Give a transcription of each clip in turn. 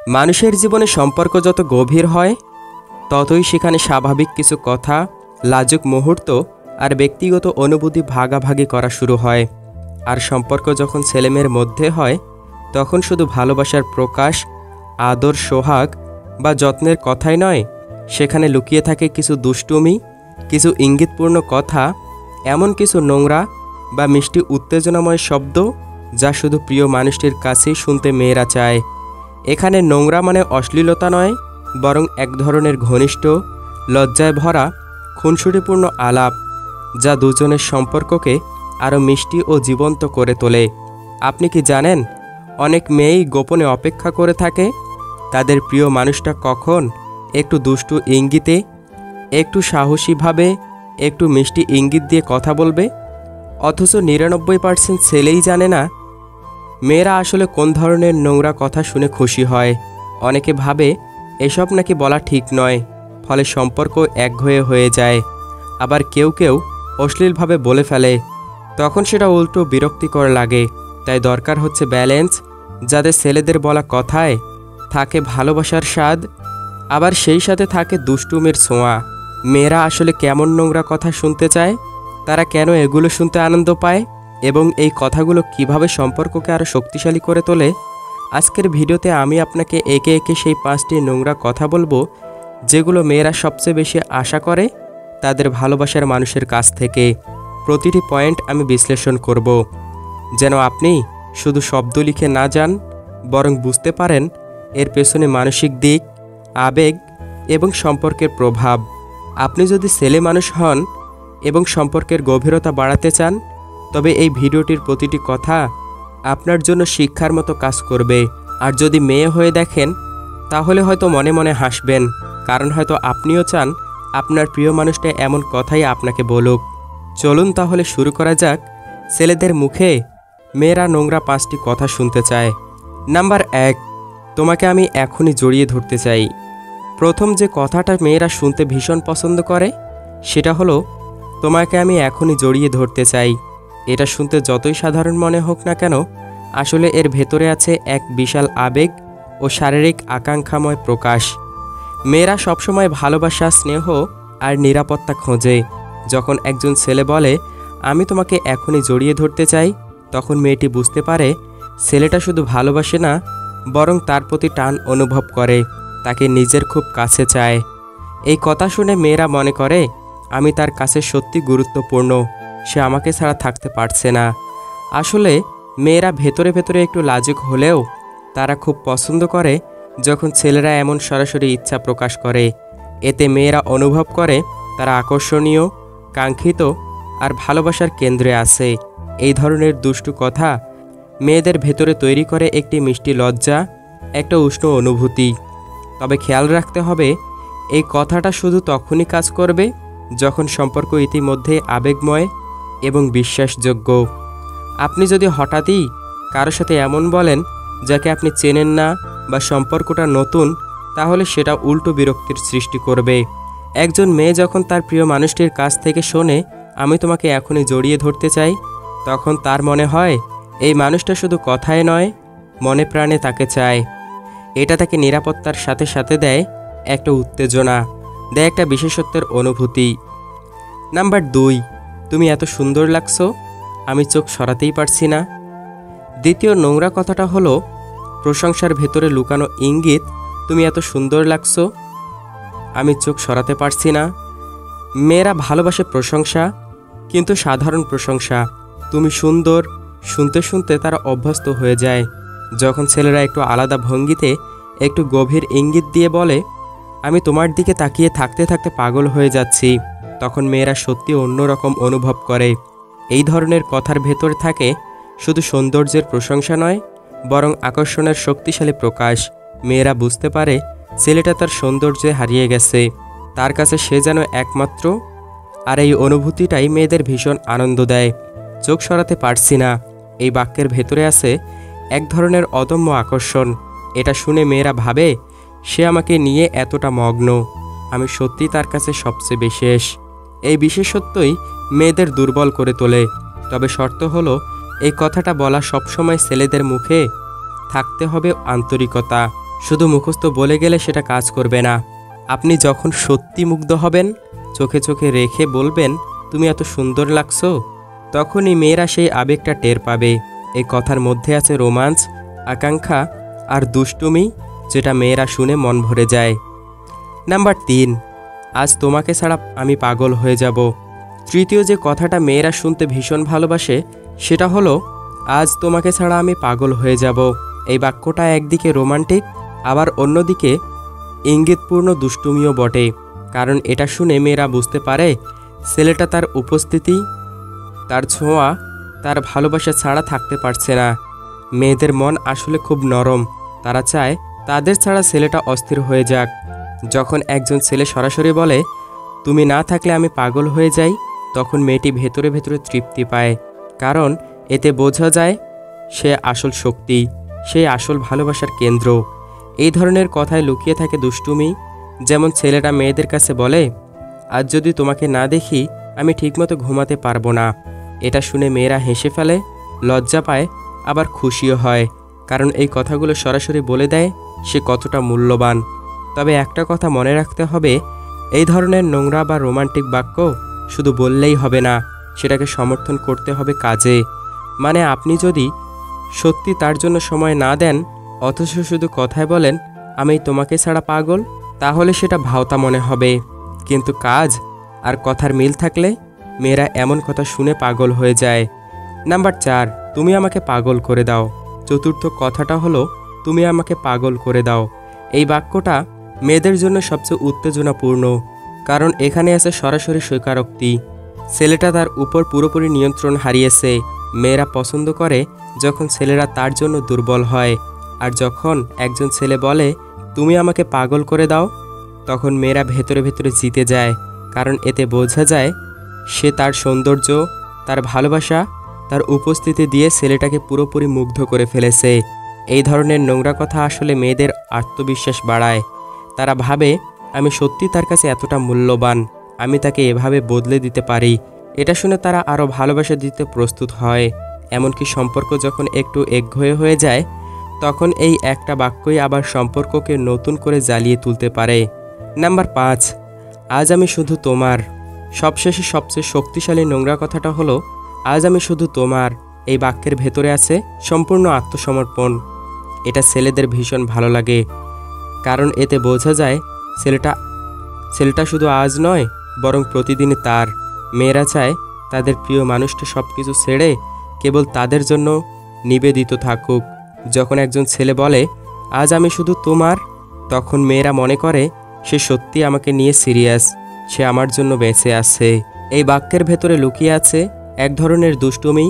মানুষের জীবনে সম্পর্ক যত গভীর হয় ততই সেখানে স্বাভাবিক কিছু কথা, লাজুক মুহূর্ত আর ব্যক্তিগত অনুভূতি ভাগাভাগি করা শুরু হয়। আর সম্পর্ক যখন ছেলেমেয়ের মধ্যে হয় তখন শুধু ভালোবাসার প্রকাশ, আদর, সোহাগ বা যত্নের কথাই নয়, সেখানে লুকিয়ে থাকে কিছু দুষ্টুমি, কিছু ইঙ্গিতপূর্ণ কথা, এমন কিছু নোংরা বা মিষ্টি উত্তেজনাময় শব্দ যা শুধু প্রিয় মানুষটির কাছেই শুনতে মেয়েরা চায়। এখানে নোংরা মানে অশ্লীলতা নয়, বরং এক ধরনের ঘনিষ্ঠ, লজ্জায় ভরা, খুনসুটিপূর্ণ আলাপ যা দুজনের সম্পর্ককে আরও মিষ্টি ও জীবন্ত করে তোলে। আপনি কি জানেন, অনেক মেয়েই গোপনে অপেক্ষা করে থাকে তাদের প্রিয় মানুষটা কখন একটু দুষ্টু ইঙ্গিতে, একটু সাহসীভাবে, একটু মিষ্টি ইঙ্গিত দিয়ে কথা বলবে। অথচ ৯৯% ছেলেই জানে না মেয়েরা আসলে কোন ধরনের নোংরা কথা শুনে খুশি হয়। অনেকে ভাবে এসব নাকি বলা ঠিক নয়, ফলে সম্পর্ক একঘেয়ে হয়ে যায়। আবার কেউ কেউ অশ্লীলভাবে বলে ফেলে, তখন সেটা উল্টো বিরক্তিকর লাগে। তাই দরকার হচ্ছে ব্যালেন্স, যাতে ছেলেদের বলা কথায় থাকে ভালোবাসার স্বাদ, আবার সেই সাথে থাকে দুষ্টুমির ছোঁয়া। মেয়েরা আসলে কেমন নোংরা কথা শুনতে চায়, তারা কেন এগুলো শুনতে আনন্দ পায় এবং এই কথাগুলো কিভাবে সম্পর্ককে আরও শক্তিশালী করে তোলে, আজকের ভিডিওতে আমি আপনাকে একে একে সেই 5টি নোংরা কথা বলবো যেগুলো মেয়েরা সবচেয়ে বেশি আশা করে তাদের ভালোবাসার মানুষের কাছ থেকে। প্রতিটি পয়েন্ট আমি বিশ্লেষণ করব, যেন আপনি শুধু শব্দ লিখে না যান, বরং বুঝতে পারেন এর পেছনে মানসিক দিক, আবেগ এবং সম্পর্কের প্রভাব। আপনি যদি ছেলে মানুষ হন এবং সম্পর্কের গভীরতা বাড়াতে চান, তবে এই ভিডিওটির প্রতিটি কথা আপনার জন্য শিক্ষার মতো কাজ করবে। আর যদি মেয়ে হয়ে দেখেন, তাহলে হয়তো মনে মনে হাসবেন, কারণ হয়তো আপনিও চান আপনার প্রিয় মানুষটা এমন কথাই আপনাকে বলুক। চলুন তাহলে শুরু করা যাক। ছেলেদের মুখে মেয়েরা নোংরা 5টি কথা শুনতে চায়। নাম্বার 1, তোমাকে আমি এখনই জড়িয়ে ধরতে চাই। প্রথম যে কথাটা মেয়েরা শুনতে ভীষণ পছন্দ করে সেটা হলো, তোমাকে আমি এখনই জড়িয়ে ধরতে চাই। এটা শুনতে যতই সাধারণ মনে হোক না কেন, আসলে এর ভেতরে আছে এক বিশাল আবেগ ও শারীরিক আকাঙ্ক্ষাময় প্রকাশ। মেয়েরা সবসময় ভালোবাসা, স্নেহ আর নিরাপত্তা খোঁজে। যখন একজন ছেলে বলে, আমি তোমাকে এখনই জড়িয়ে ধরতে চাই, তখন মেয়েটি বুঝতে পারে ছেলেটা শুধু ভালোবাসে না, বরং তার প্রতি টান অনুভব করে, তাকে নিজের খুব কাছে চায়। এই কথা শুনে মেয়েরা মনে করে, আমি তার কাছে সত্যি গুরুত্বপূর্ণ, সে আমাকে ছাড়া থাকতে পারছে না। আসলে মেয়েরা ভেতরে ভেতরে একটু লাজুক হলেও তারা খুব পছন্দ করে যখন ছেলেরা এমন সরাসরি ইচ্ছা প্রকাশ করে। এতে মেয়েরা অনুভব করে তারা আকর্ষণীয়, কাঙ্ক্ষিত আর ভালোবাসার কেন্দ্রে আছে। এই ধরনের দুষ্টু কথা মেয়েদের ভেতরে তৈরি করে একটি মিষ্টি লজ্জা, একটা উষ্ণ অনুভূতি। তবে খেয়াল রাখতে হবে, এই কথাটা শুধু তখনই কাজ করবে যখন সম্পর্ক ইতিমধ্যে আবেগময় এবং বিশ্বাসযোগ্য। আপনি যদি হঠাৎই কারোর সাথে এমন বলেন যাকে আপনি চেনেন না বা সম্পর্কটা নতুন, তাহলে সেটা উল্টো বিরক্তির সৃষ্টি করবে। একজন মেয়ে যখন তার প্রিয় মানুষটির কাছ থেকে শোনে, আমি তোমাকে এখনই জড়িয়ে ধরতে চাই, তখন তার মনে হয় এই মানুষটা শুধু কথায় নয়, মনে প্রাণে তাকে চায়। এটা তাকে নিরাপত্তার সাথে সাথে দেয় একটা উত্তেজনা, দেয় একটা বিশেষত্বের অনুভূতি। নাম্বার 2, তুমি এত সুন্দর লাগছো, আমি চোখ সরাতেই পারছি না। দ্বিতীয় নোংরা কথাটা হলো প্রশংসার ভেতরে লুকানো ইঙ্গিত, তুমি এত সুন্দর লাগছো, আমি চোখ সরাতে পারছি না। মেয়েরা ভালোবাসে প্রশংসা, কিন্তু সাধারণ প্রশংসা। তুমি সুন্দর শুনতে শুনতে তারা অভ্যস্ত হয়ে যায়। যখন ছেলেরা একটু আলাদা ভঙ্গিতে, একটু গভীর ইঙ্গিত দিয়ে বলে, আমি তোমার দিকে তাকিয়ে থাকতে থাকতে পাগল হয়ে যাচ্ছি, তখন মেয়েরা সত্যি অন্যরকম অনুভব করে। এই ধরনের কথার ভেতর থাকে শুধু সৌন্দর্যের প্রশংসা নয়, বরং আকর্ষণের শক্তিশালী প্রকাশ। মেয়েরা বুঝতে পারে ছেলেটা তার সৌন্দর্যে হারিয়ে গেছে, তার কাছে সে যেন একমাত্র। আর এই অনুভূতিটাই মেয়েদের ভীষণ আনন্দ দেয়। চোখ সরাতে পারছি না, এই বাক্যের ভেতরে আছে এক ধরনের অদম্য আকর্ষণ। এটা শুনে মেয়েরা ভাবে, সে আমাকে নিয়ে এতটা মগ্ন, আমি সত্যি তার কাছে সবচেয়ে বিশেষ। এই বিশেষত্বই মেয়েদের দুর্বল করে তোলে। তবে শর্ত হলো, এই কথাটা বলা সবসময় ছেলেদের মুখে থাকতে হবে আন্তরিকতা, শুধু মুখস্থ বলে গেলে সেটা কাজ করবে না। আপনি যখন সত্যি মুগ্ধ হবেন, চোখে চোখে রেখে বলবেন তুমি এত সুন্দর লাগছো, তখনই মেয়েরা সেই আবেগটা টের পাবে। এই কথার মধ্যে আছে রোমাঞ্চ, আকাঙ্ক্ষা আর দুষ্টুমি, যেটা মেয়েরা শুনে মন ভরে যায়। নাম্বার 3, আজ তোমাকে ছাড়া আমি পাগল হয়ে যাব। তৃতীয় যে কথাটা মেয়েরা শুনতে ভীষণ ভালোবাসে সেটা হলো আজ তোমাকে ছাড়া আমি পাগল হয়ে যাব। এই বাক্যটা একদিকে রোমান্টিক, আবার অন্যদিকে ইঙ্গিতপূর্ণ দুষ্টুমিও বটে। কারণ এটা শুনে মেয়েরা বুঝতে পারে ছেলেটা তার উপস্থিতি, তার ছোঁয়া, তার ভালোবাসা ছাড়া থাকতে পারছে না। মেয়েদের মন আসলে খুব নরম, তারা চায় তাদের ছাড়া ছেলেটা অস্থির হয়ে যাক। যখন একজন ছেলে সরাসরি বলে তুমি না থাকলে আমি পাগল হয়ে যাই, তখন মেয়েটি ভেতরে ভেতরে তৃপ্তি পায়। কারণ এতে বোঝা যায় সে আসল শক্তি, সে আসল ভালোবাসার কেন্দ্র। এই ধরনের কথায় লুকিয়ে থাকে দুষ্টুমি। যেমন ছেলেটা মেয়েদের কাছে বলে আজ যদি তোমাকে না দেখি আমি ঠিকমতো ঘুমাতে পারবো না। এটা শুনে মেয়েরা হেসে ফেলে, লজ্জা পায়, আবার খুশিও হয়। কারণ এই কথাগুলো সরাসরি বলে দেয় সে কতটা মূল্যবান। তবে একটা কথা মনে রাখতে হবে, এই ধরনের নোংরা বা রোমান্টিক বাক্য শুধু বললেই হবে না, সেটাকে সমর্থন করতে হবে কাজে। মানে আপনি যদি সত্যি তার জন্য সময় না দেন, অথচ শুধু কথায় বলেন আমি তোমাকে ছাড়া পাগল, তাহলে সেটা ভাওতা মনে হবে। কিন্তু কাজ আর কথার মিল থাকলে মেয়েরা এমন কথা শুনে পাগল হয়ে যায়। নাম্বার 4, তুমি আমাকে পাগল করে দাও। চতুর্থ কথাটা হলো তুমি আমাকে পাগল করে দাও। এই বাক্যটা মেয়েদের জন্য সবচেয়ে উত্তেজনাপূর্ণ, কারণ এখানে আছে সরাসরি স্বীকারোক্তি। ছেলেটা তার উপর পুরোপুরি নিয়ন্ত্রণ হারিয়েছে। মেয়েরা পছন্দ করে যখন ছেলেরা তার জন্য দুর্বল হয়। আর যখন একজন ছেলে বলে তুমি আমাকে পাগল করে দাও, তখন মেয়েরা ভেতরে ভেতরে জিতে যায়। কারণ এতে বোঝা যায় সে তার সৌন্দর্য, তার ভালোবাসা, তার উপস্থিতি দিয়ে ছেলেটাকে পুরোপুরি মুগ্ধ করে ফেলেছে। এই ধরনের নোংরা কথা আসলে মেয়েদের আত্মবিশ্বাস বাড়ায়। তারা ভাবে আমি সত্যি তার কাছে এতটা মূল্যবান, আমি তাকে এভাবে বদলে দিতে পারি। এটা শুনে তারা আরও ভালোবাসা দিতে প্রস্তুত হয়। এমনকি সম্পর্ক যখন একটু একঘেয়ে হয়ে যায়, তখন এই একটা বাক্যই আবার সম্পর্ককে নতুন করে জ্বালিয়ে তুলতে পারে। নাম্বার 5, আজ আমি শুধু তোমার। সবশেষে সবচেয়ে শক্তিশালী নোংরা কথাটা হলো আজ আমি শুধু তোমার। এই বাক্যের ভেতরে আছে সম্পূর্ণ আত্মসমর্পণ। এটা ছেলেদের ভীষণ ভালো লাগে, কারণ এতে বোঝা যায় ছেলেটা শুধু আজ নয়, বরং প্রতিদিনই তার। মেয়েরা চায় তাদের প্রিয় মানুষটা সব কিছু ছেড়ে কেবল তাদের জন্য নিবেদিত থাকুক। যখন একজন ছেলে বলে আজ আমি শুধু তোমার, তখন মেয়েরা মনে করে সে সত্যি আমাকে নিয়ে সিরিয়াস, সে আমার জন্য বেঁচে আছে। এই বাক্যের ভেতরে লুকিয়ে আছে এক ধরনের দুষ্টুমি,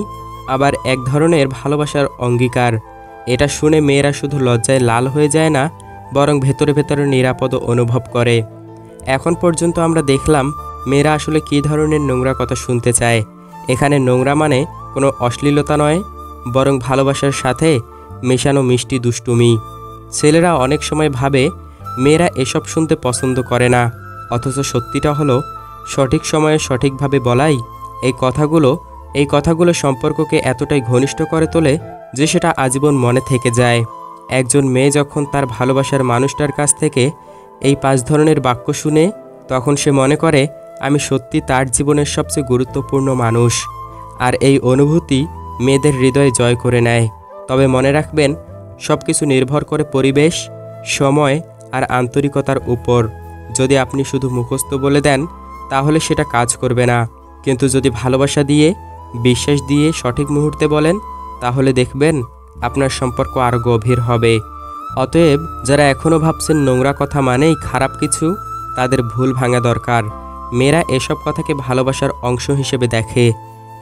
আবার এক ধরনের ভালোবাসার অঙ্গীকার। এটা শুনে মেয়েরা শুধু লজ্জায় লাল হয়ে যায় না, বরং ভেতরে ভেতরে নিরাপদ অনুভব করে। এখন পর্যন্ত আমরা দেখলাম মেয়েরা আসলে কী ধরনের নোংরা কথা শুনতে চায়। এখানে নোংরা মানে কোনো অশ্লীলতা নয়, বরং ভালোবাসার সাথে মেশানো মিষ্টি দুষ্টুমি। ছেলেরা অনেক সময় ভাবে মেয়েরা এসব শুনতে পছন্দ করে না, অথচ সত্যিটা হলো সঠিক সময়ে সঠিকভাবে বলাই এই কথাগুলো সম্পর্ককে এতটাই ঘনিষ্ঠ করে তোলে যে সেটা আজীবন মনে থেকে যায়। একজন মেয়ে যখন তার ভালোবাসার মানুষটার কাছ থেকে এই 5 ধরনের বাক্য শুনে, তখন সে মনে করে আমি সত্যি তার জীবনের সবচেয়ে গুরুত্বপূর্ণ মানুষ। আর এই অনুভূতি মেয়েদের হৃদয় জয় করে নেয়। তবে মনে রাখবেন, সব কিছু নির্ভর করে পরিবেশ, সময় আর আন্তরিকতার উপর। যদি আপনি শুধু মুখস্থ বলে দেন, তাহলে সেটা কাজ করবে না। কিন্তু যদি ভালোবাসা দিয়ে, বিশ্বাস দিয়ে সঠিক মুহূর্তে বলেন, তাহলে দেখবেন আপনার সম্পর্ক আরও গভীর হবে। অতএব যারা এখনও ভাবছেন নোংরা কথা মানেই খারাপ কিছু, তাদের ভুল ভাঙা দরকার। মেয়েরা এসব কথাকে ভালোবাসার অংশ হিসেবে দেখে।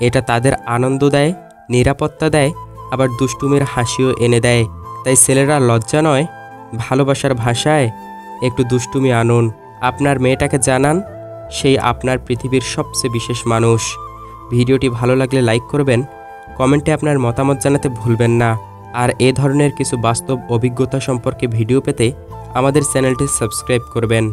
এটা তাদের আনন্দ দেয়, নিরাপত্তা দেয়, আবার দুষ্টুমির হাসিও এনে দেয়। তাই ছেলেরা লজ্জা নয়, ভালোবাসার ভাষায় একটু দুষ্টুমি আনুন। আপনার মেয়েটাকে জানান সেই আপনার পৃথিবীর সবচেয়ে বিশেষ মানুষ। ভিডিওটি ভালো লাগলে লাইক করবেন, কমেন্টে আপনার মতামত জানাতে ভুলবেন না। আর এ ধরনের কিছু বাস্তব অভিজ্ঞতা সম্পর্কে ভিডিও পেতে আমাদের চ্যানেলটি সাবস্ক্রাইব করবেন।